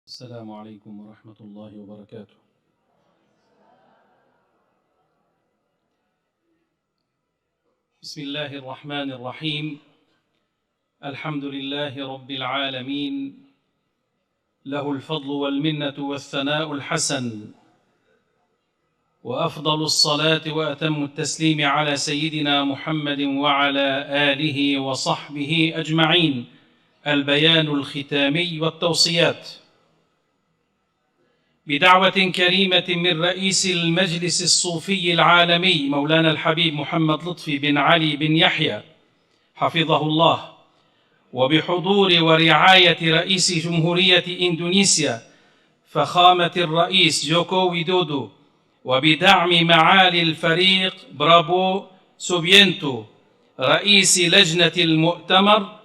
السلام عليكم ورحمة الله وبركاته. بسم الله الرحمن الرحيم. الحمد لله رب العالمين، له الفضل والمنة والثناء الحسن، وأفضل الصلاة وأتم التسليم على سيدنا محمد وعلى آله وصحبه أجمعين. البيان الختامي والتوصيات. بدعوة كريمة من رئيس المجلس الصوفي العالمي مولانا الحبيب محمد لطفي بن علي بن يحيى حفظه الله، وبحضور ورعاية رئيس جمهورية إندونيسيا فخامة الرئيس جوكو ويدودو، وبدعم معالي الفريق برابو سوبينتو رئيس لجنة المؤتمر،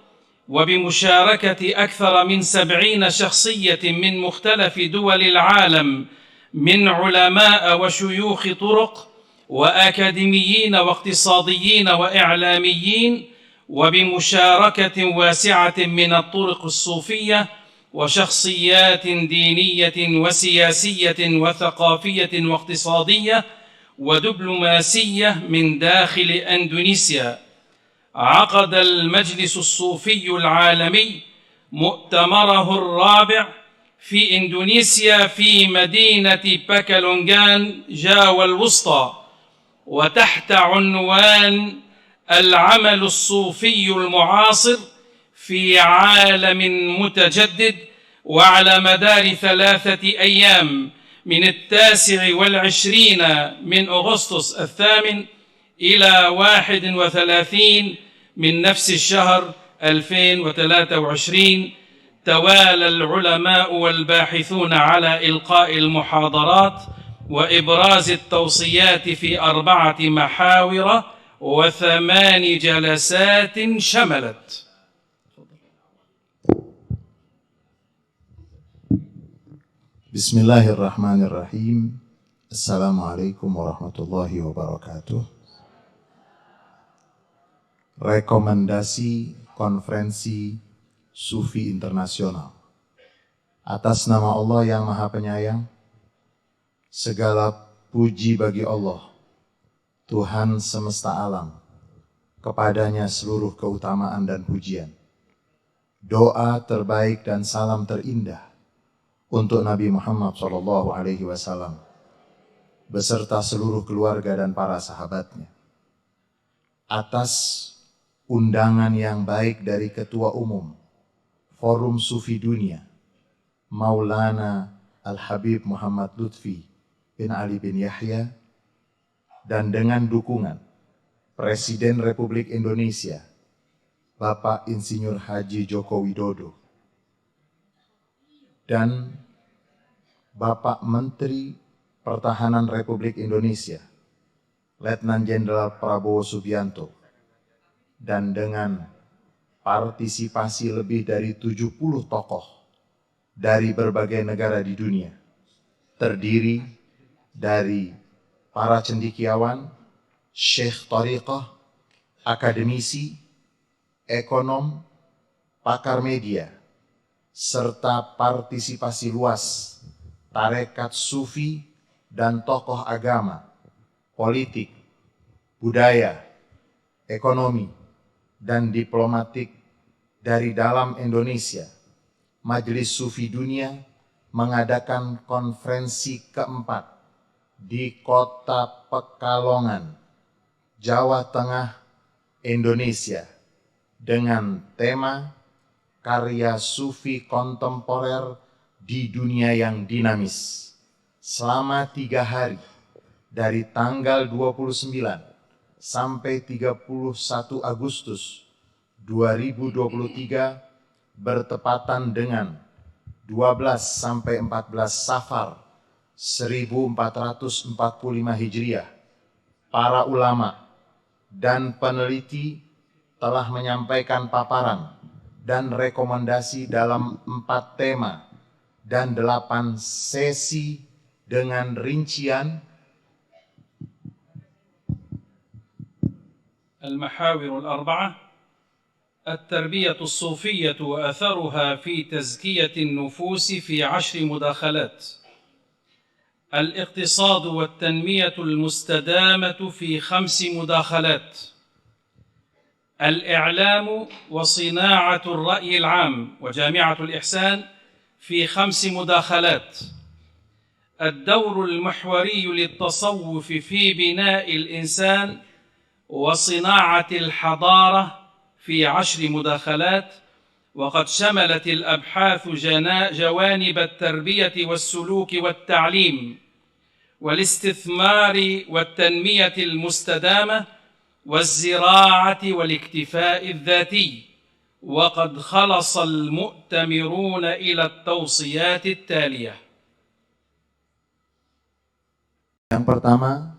وبمشاركة أكثر من 70 شخصية من مختلف دول العالم من علماء وشيوخ طرق وأكاديميين واقتصاديين وإعلاميين، وبمشاركة واسعة من الطرق الصوفية وشخصيات دينية وسياسية وثقافية واقتصادية ودبلوماسية من داخل إندونيسيا. عقد المجلس الصوفي العالمي مؤتمره الرابع في إندونيسيا في مدينة باكالونغان جاوا الوسطى، وتحت عنوان العمل الصوفي المعاصر في عالم متجدد، وعلى مدار 3 أيام من 29 من أغسطس 8 إلى 31 من نفس الشهر 2023 توالى العلماء والباحثون على إلقاء المحاضرات وإبراز التوصيات في 4 محاور و8 جلسات شملت. Bismillahirrahmanirrahim. Assalamualaikum warahmatullahi wabarakatuh. Rekomendasi Konferensi Sufi Internasional. Atas nama Allah yang Maha Penyayang, segala puji bagi Allah, Tuhan semesta alam. Kepadanya seluruh keutamaan dan pujian. Doa terbaik dan salam terindah untuk Nabi Muhammad SAW beserta seluruh keluarga dan para sahabatnya. Atas undangan yang baik dari Ketua Umum Forum Sufi Dunia, Maulana Al-Habib Muhammad Lutfi bin Ali bin Yahya, dan dengan dukungan Presiden Republik Indonesia, Bapak Insinyur Haji Joko Widodo, dan Bapak Menteri Pertahanan Republik Indonesia, Letnan Jenderal Prabowo Subianto, dan dengan partisipasi lebih dari 70 tokoh dari berbagai negara di dunia, terdiri dari para cendekiawan, syekh thariqah, akademisi, ekonom, pakar media, serta partisipasi luas tarekat sufi dan tokoh agama, politik, budaya, ekonomi, dan diplomatik dari dalam Indonesia. Majelis Sufi Dunia mengadakan konferensi keempat di Kota Pekalongan, Jawa Tengah, Indonesia, dengan tema Karya Sufi Kontemporer di Dunia yang Dinamis, selama 3 hari dari tanggal 29 sampai 31 Agustus 2023 bertepatan dengan 12 sampai 14 Safar 1445 Hijriah. Para ulama dan peneliti telah menyampaikan paparan dan rekomendasi dalam 4 tema dan 8 sesi dengan rincian المحاور ال4: التربية الصوفية وأثرها في تزكية النفوس في 10 مداخلات. الاقتصاد والتنمية المستدامة في 5 مداخلات. الإعلام وصناعة الرأي العام وجامعة الإحسان في 5 مداخلات. الدور المحوري للتصوف في بناء الإنسان وصناعة الحضارة في 10 مداخلات، وقد شملت الأبحاث جوانب التربية والسلوك والتعليم والاستثمار والتنمية المستدامة والزراعة والاكتفاء الذاتي. وقد خلص المؤتمرون إلى التوصيات التالية. Yang pertama,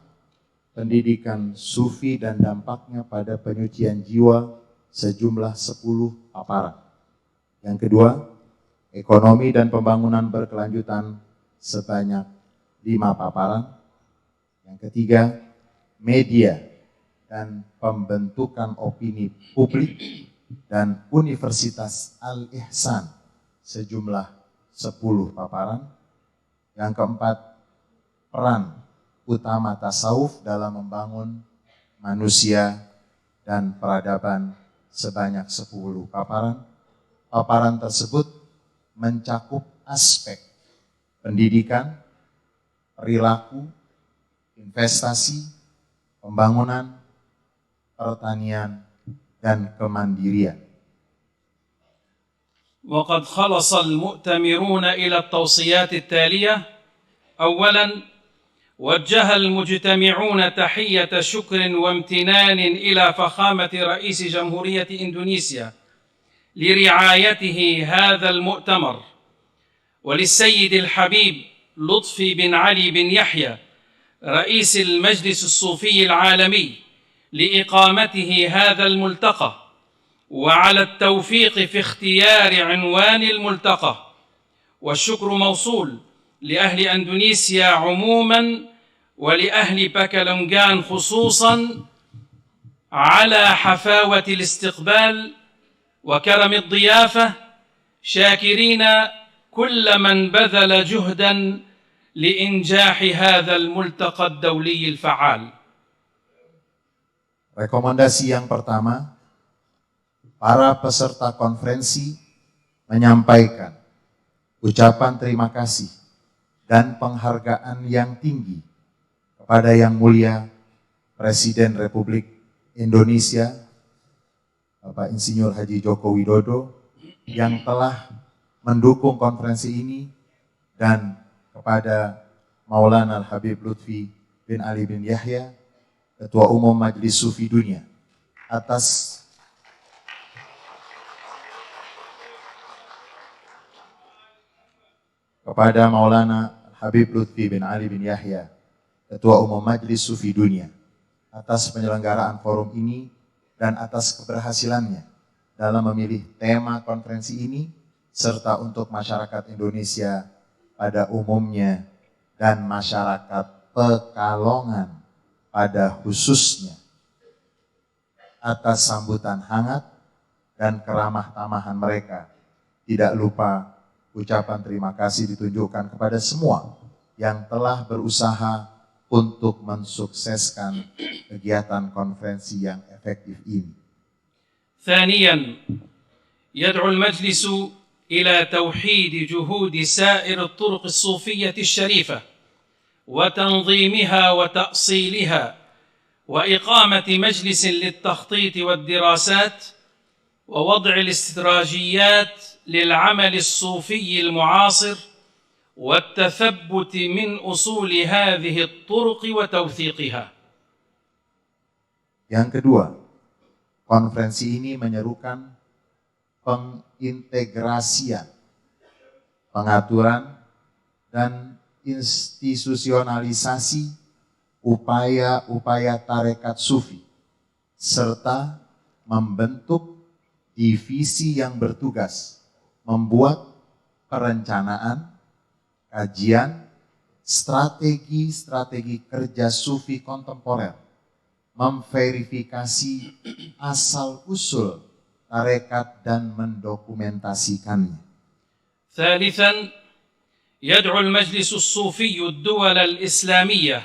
pendidikan sufi dan dampaknya pada penyucian jiwa sejumlah 10 paparan. Yang kedua, ekonomi dan pembangunan berkelanjutan sebanyak 5 paparan. Yang ketiga, media dan pembentukan opini publik dan Universitas Al-Ihsan sejumlah 10 paparan. Yang keempat, peran utama tasawuf dalam membangun manusia dan peradaban sebanyak 10 paparan. Paparan tersebut mencakup aspek pendidikan, perilaku, investasi, pembangunan, pertanian, dan kemandirian. وقد خلص المؤتمرون إلى التوصيات التالية. أولاً، وجه المجتمعون تحية شكر وامتنان إلى فخامة رئيس جمهورية إندونيسيا لرعايته هذا المؤتمر، وللسيد الحبيب لطفي بن علي بن يحيى رئيس المجلس الصوفي العالمي لإقامته هذا الملتقى، وعلى التوفيق في اختيار عنوان الملتقى. والشكر موصول لأهل أندونيسيا عموما ولأهل باكالونغان خصوصا على حفاوة الاستقبال وكرم الضيافة، شاكرين كل من بذل جهدا لإنجاح هذا الملتقى الدولي الفعال. Rekomendasi yang pertama, para peserta konferensi menyampaikan ucapan terima kasih dan penghargaan yang tinggi kepada Yang Mulia Presiden Republik Indonesia, Bapak Insinyur Haji Joko Widodo, yang telah mendukung konferensi ini, dan kepada Maulana Al-Habib Lutfi bin Ali bin Yahya, Ketua Umum Majelis Sufi Dunia, atas kepada Maulana Habib Lutfi bin Ali bin Yahya, Ketua Umum Majelis Sufi Dunia, atas penyelenggaraan forum ini dan atas keberhasilannya dalam memilih tema konferensi ini, serta untuk masyarakat Indonesia pada umumnya dan masyarakat Pekalongan pada khususnya, atas sambutan hangat dan keramah tamahan mereka. Tidak lupa ucapan terima kasih ditunjukkan kepada semua yang telah berusaha untuk mensukseskan kegiatan konferensi yang efektif ini. ثانياً، يدعو المجلس إلى توحيد جهود سائر الطرق الصوفية الشريفة وتنظيمها وتأصيلها، وإقامة مجلس للتخطيط والدراسات ووضع الاستراتيجيات للعمل الصوفي المعاصر والتثبت من أصول هذه الطرق وتوثيقها. Yang kedua, konferensi ini menyerukan pengintegrasian, pengaturan, dan institusionalisasi upaya-upaya tarekat sufi, serta membentuk divisi yang bertugas membuat perencanaan, kajian, strategi kerja sufi kontemporer, memverifikasi asal-usul tarekat dan mendokumentasikannya. ثالثا يدعو المجلس الصوفي الدول الإسلامية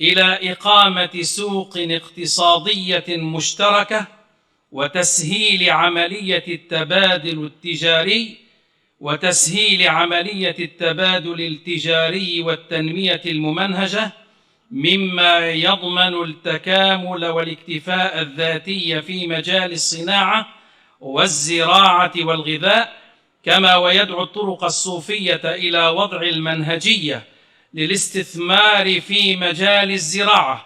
إلى إقامة سوق اقتصادية مشتركة وتسهيل عملية التبادل التجاري والتنمية الممنهجة، مما يضمن التكامل والاكتفاء الذاتي في مجال الصناعة والزراعة والغذاء، كما ويدعو الطرق الصوفية إلى وضع المنهجية للاستثمار في مجال الزراعة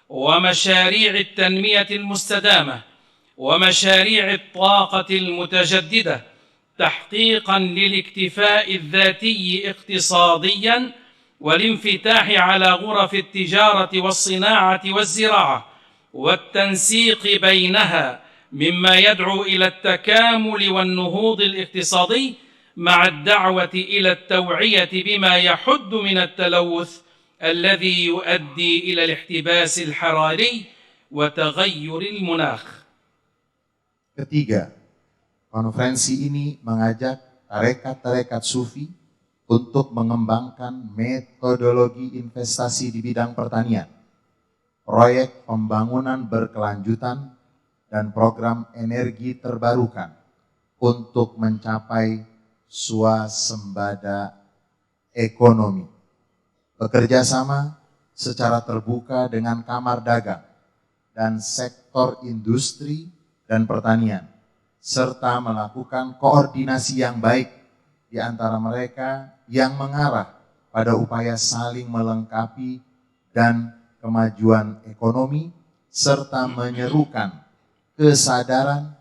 ومشاريع التنمية المستدامة ومشاريع الطاقة المتجددة، تحقيقا للاكتفاء الذاتي اقتصاديا والانفتاح على غرف التجارة والصناعة والزراعة والتنسيق بينها، مما يدعو إلى التكامل والنهوض الاقتصادي مع الدعوة إلى التوعية بما يحد من التلوث الذي يؤدي إلى الاحتباس الحراري وتغير المناخ. Ketiga, konferensi ini mengajak tarekat-tarekat sufi untuk mengembangkan metodologi investasi di bidang pertanian, proyek pembangunan berkelanjutan, dan program energi terbarukan untuk mencapai swasembada ekonomi. Bekerja sama secara terbuka dengan kamar dagang dan sektor industri dan pertanian, serta melakukan koordinasi yang baik di antara mereka yang mengarah pada upaya saling melengkapi dan kemajuan ekonomi, serta menyerukan kesadaran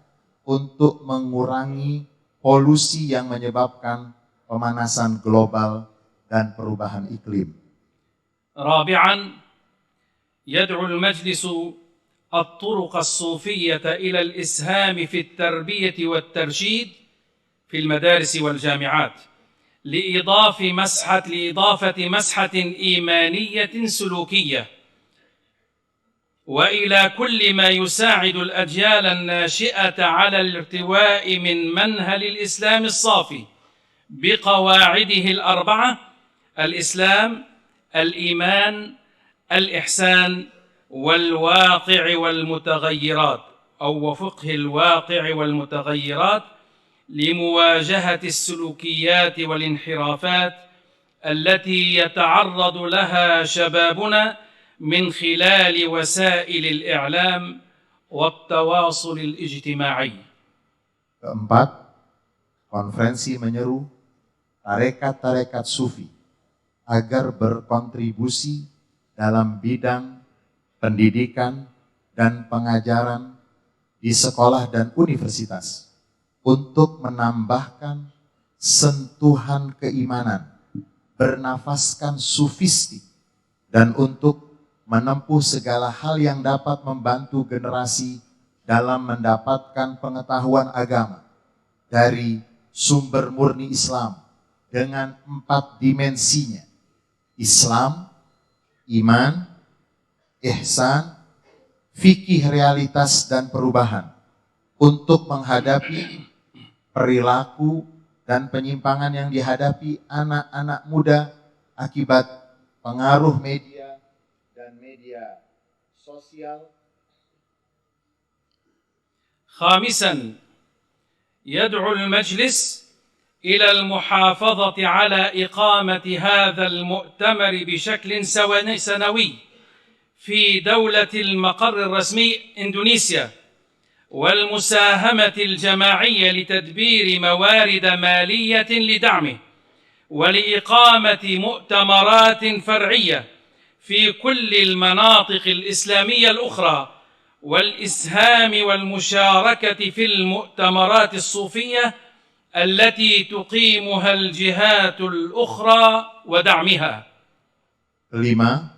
untuk mengurangi polusi yang menyebabkan pemanasan global dan perubahan iklim. رابعا يدعو المجلس الطرق الصوفية إلى الإسهام في التربية والترشيد في المدارس والجامعات لإضافة مسحة إيمانية سلوكية، وإلى كل ما يساعد الأجيال الناشئة على الارتواء من منهل الإسلام الصافي بقواعده الأربعة: الإسلام، الإيمان، الإحسان، والواقع والمتغيرات وفقه الواقع والمتغيرات، لمواجهة السلوكيات والانحرافات التي يتعرض لها شبابنا من خلال وسائل الإعلام والتواصل الاجتماعي. Keempat, konferensi menyeru tarekat-tarekat sufi agar berkontribusi dalam bidang pendidikan dan pengajaran di sekolah dan universitas untuk menambahkan sentuhan keimanan, bernafaskan sufistik, dan untuk menempuh segala hal yang dapat membantu generasi dalam mendapatkan pengetahuan agama dari sumber murni Islam dengan 4 dimensinya: Islam, iman, ihsan, fikih realitas dan perubahan, untuk menghadapi perilaku dan penyimpangan yang dihadapi anak-anak muda akibat pengaruh media dan media sosial. خامسا يدعو المجلس إلى المحافظة على إقامة هذا المؤتمر بشكل سنوي في دولة المقر الرسمي إندونيسيا، والمساهمة الجماعية لتدبير موارد مالية لدعمه، ولإقامة مؤتمرات فرعية في كل المناطق الإسلامية الأخرى، والإسهام والمشاركة في المؤتمرات الصوفية التي تقيمها الجهات الأخرى ودعمها. Kelima,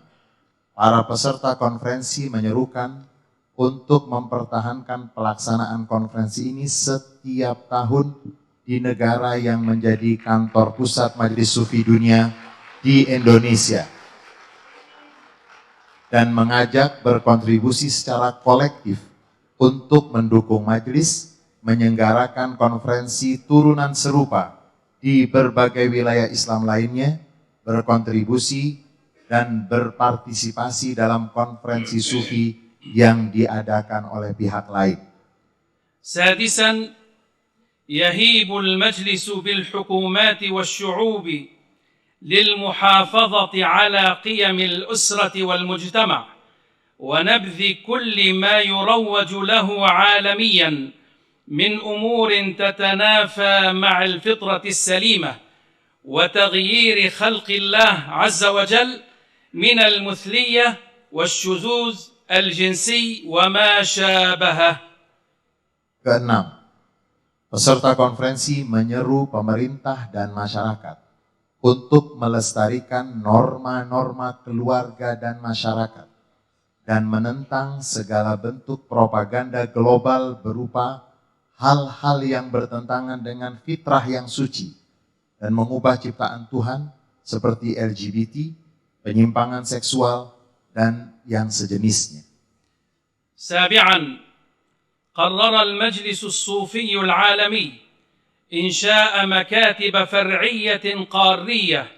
para peserta konferensi menyerukan untuk mempertahankan pelaksanaan konferensi ini setiap tahun di negara yang menjadi kantor pusat Majelis Sufi Dunia di Indonesia, dan mengajak berkontribusi secara kolektif untuk mendukung majelis menyelenggarakan konferensi turunan serupa di berbagai wilayah Islam lainnya, berkontribusi dan berpartisipasi dalam konferensi sufi yang diadakan oleh pihak lain. سادسا يهيب المجلس بالحكومات والشعوب للمحافظة على قيم الأسرة والمجتمع ونبذ كل ما يروج له عالميا من أمور تتنافى مع الفطرة السليمة وتغيير خلق الله عز وجل من المثلية والشذوذ الجنسي وما شابهه. Keenam, peserta konferensi menyeru pemerintah dan masyarakat untuk melestarikan norma-norma keluarga dan masyarakat dan menentang segala bentuk propaganda global berupa hal-hal yang bertentangan dengan fitrah yang suci dan mengubah ciptaan Tuhan seperti LGBT, penyimpangan seksual, dan yang sejenisnya. سابعا قرر المجلس الصوفي العالمي إنشاء مكاتب فرعية قارية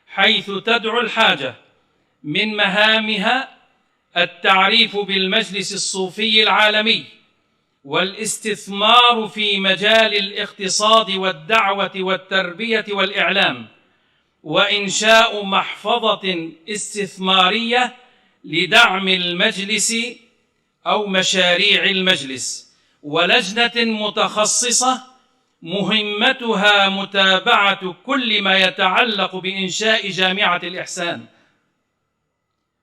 حيث تدعو الحاجة من مهامها التعريف بالمجلس الصوفي العالمي والاستثمار في مجال الاقتصاد والدعوة والتربية والإعلام وإنشاء محفظة استثمارية لدعم المجلس أو مشاريع المجلس ولجنة متخصصة مهمتها متابعة كل ما يتعلق بإنشاء جامعة الإحسان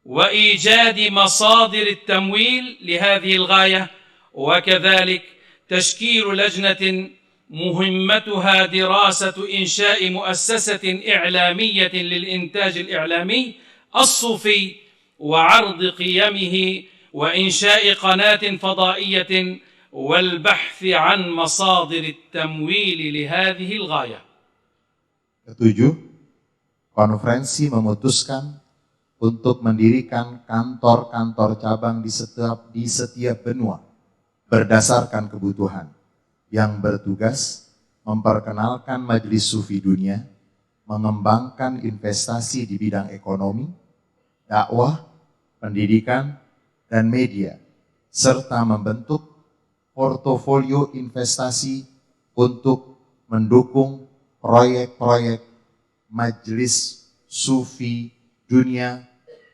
وإيجاد مصادر التمويل لهذه الغاية وكذلك تشكيل لجنة مهمتها دراسة إنشاء مؤسسة إعلامية للإنتاج الإعلامي الصوفي وعرض قيمه وإنشاء قناة فضائية والبحث عن مصادر التمويل لهذه الغاية. Ketujuh, konferensi memutuskan untuk mendirikan kantor-kantor cabang di setiap benua berdasarkan kebutuhan yang bertugas memperkenalkan Majelis Sufi Dunia, mengembangkan investasi di bidang ekonomi, dakwah, pendidikan, dan media, serta membentuk portofolio investasi untuk mendukung proyek-proyek Majelis Sufi Dunia,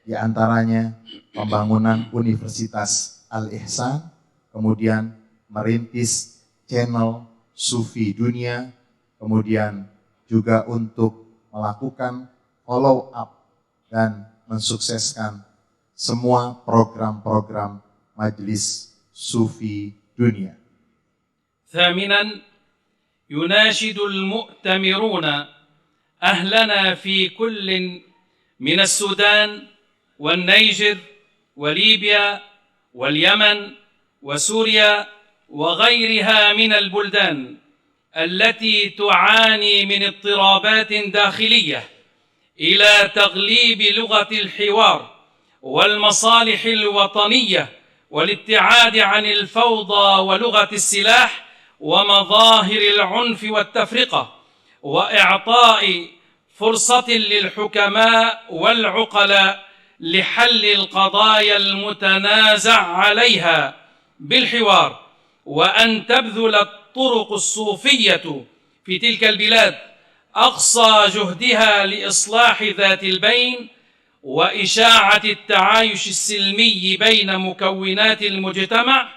di antaranya pembangunan Universitas Al-Ihsan, kemudian merintis channel Sufi Dunia, kemudian juga untuk melakukan follow up dan mensukseskan semua program-program Majelis Sufi Dunia. ثامنا يناشد المؤتمرون أهلنا في كل من السودان والنيجر وليبيا واليمن وسوريا وغيرها من البلدان التي تعاني من اضطرابات داخلية إلى تغليب لغة الحوار والمصالح الوطنية والابتعاد عن الفوضى ولغة السلاح ومظاهر العنف والتفرقة وإعطاء فرصة للحكماء والعقلاء لحل القضايا المتنازع عليها بالحوار وأن تبذل الطرق الصوفية في تلك البلاد أقصى جهدها لإصلاح ذات البين وإشاعة التعايش السلمي بين مكونات المجتمع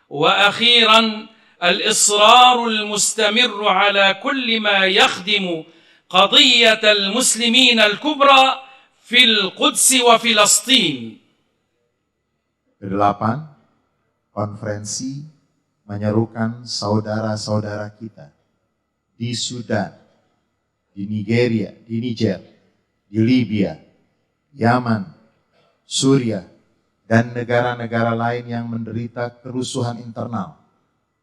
وأخيرا الإصرار المستمر على كل ما يخدم قضية المسلمين الكبرى في القدس وفلسطين. Kedelapan, konferensi menyerukan saudara-saudara kita di Sudan, di Nigeria, di Niger, di Libya, Yaman, Suriah, dan negara-negara lain yang menderita kerusuhan internal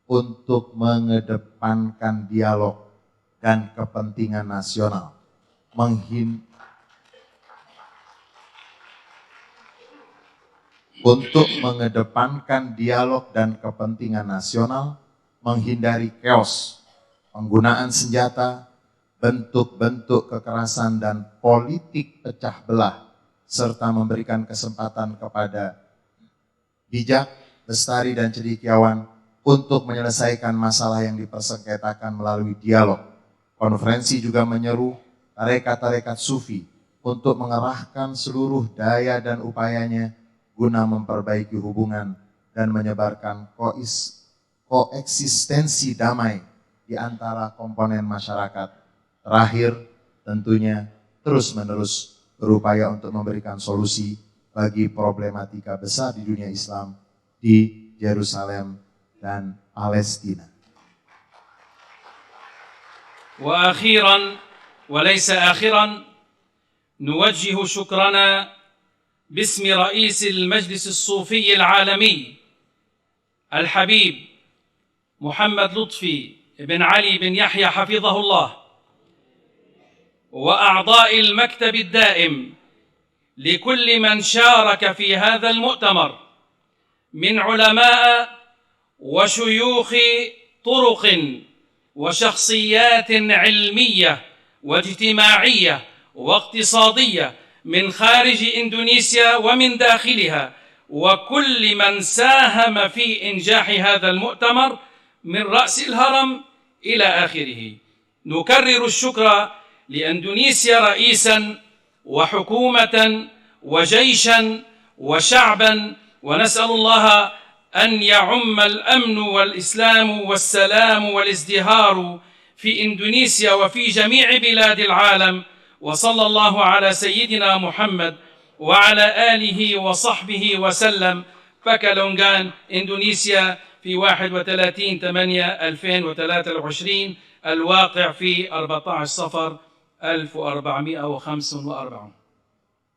untuk mengedepankan dialog dan kepentingan nasional, untuk mengedepankan dialog dan kepentingan nasional, menghindari chaos, penggunaan senjata, bentuk-bentuk kekerasan dan politik pecah belah, serta memberikan kesempatan kepada bijak, lestari, dan cendekiawan untuk menyelesaikan masalah yang dipersengketakan melalui dialog. Konferensi juga menyeru tarekat-tarekat sufi untuk mengerahkan seluruh daya dan upayanya guna memperbaiki hubungan dan menyebarkan koeksistensi damai di antara komponen masyarakat. Terakhir, tentunya terus-menerus berupaya untuk memberikan solusi bagi problematika besar di dunia Islam di Yerusalem dan Palestina. وأخيرا وليس آخرا نوجه شكرنا باسم رئيس المجلس الصوفي العالمي الحبيب محمد لطفي بن علي بن يحيى حفظه الله وأعضاء المكتب الدائم لكل من شارك في هذا المؤتمر من علماء وشيوخ طرق وشخصيات علمية واجتماعية واقتصادية من خارج إندونيسيا ومن داخلها، وكل من ساهم في إنجاح هذا المؤتمر من رأس الهرم إلى آخره. نكرر الشكر لإندونيسيا رئيسا وحكومة وجيشا وشعبا، ونسأل الله أن يعم الأمن والإسلام والسلام والازدهار في إندونيسيا وفي جميع بلاد العالم. وصلى الله على سيدنا محمد وعلى آله وصحبه وسلم. فكالونغان إندونيسيا في 31/8/2023 الواقع في 14 صفر 1445.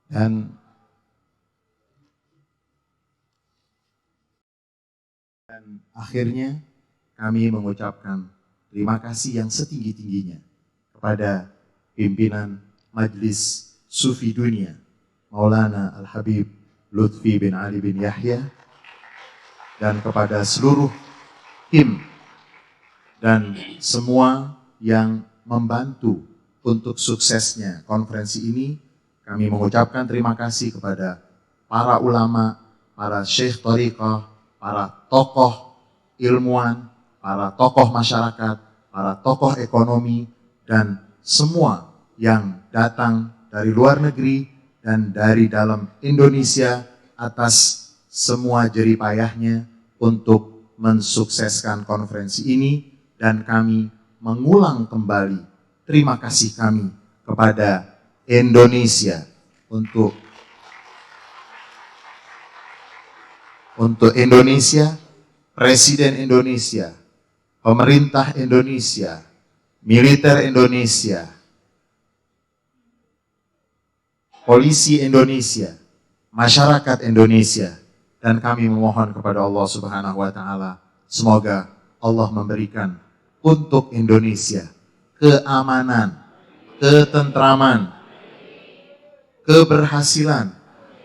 Dan akhirnya kami mengucapkan terima kasih yang setinggi-tingginya kepada pimpinan Majelis Sufi Dunia, Maulana Al-Habib Lutfi bin Ali bin Yahya, dan kepada seluruh tim dan semua yang membantu untuk suksesnya konferensi ini. Kami mengucapkan terima kasih kepada para ulama, para syekh thariqah, para tokoh ilmuwan, para tokoh masyarakat, para tokoh ekonomi, dan semua yang datang dari luar negeri dan dari dalam Indonesia atas semua jerih payahnya untuk mensukseskan konferensi ini. Dan kami mengulang kembali terima kasih kami kepada Indonesia untuk Indonesia, Presiden Indonesia, pemerintah Indonesia, militer Indonesia, polisi Indonesia, masyarakat Indonesia, dan kami memohon kepada Allah Subhanahu wa Ta'ala, semoga Allah memberikan untuk Indonesia keamanan, ketentraman, keberhasilan,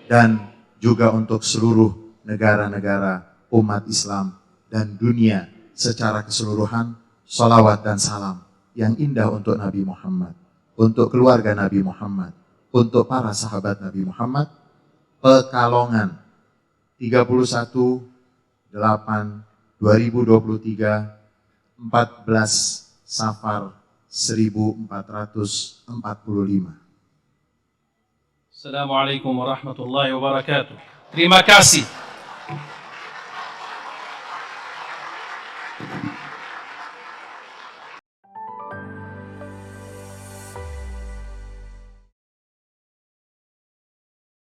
dan juga untuk seluruh negara-negara umat Islam dan dunia secara keseluruhan. Salawat dan salam yang indah untuk Nabi Muhammad, untuk keluarga Nabi Muhammad, untuk para sahabat Nabi Muhammad. Pekalongan 31/8/2023, 14 Safar 1445. Assalamualaikum warahmatullahi wabarakatuh. Terima kasih.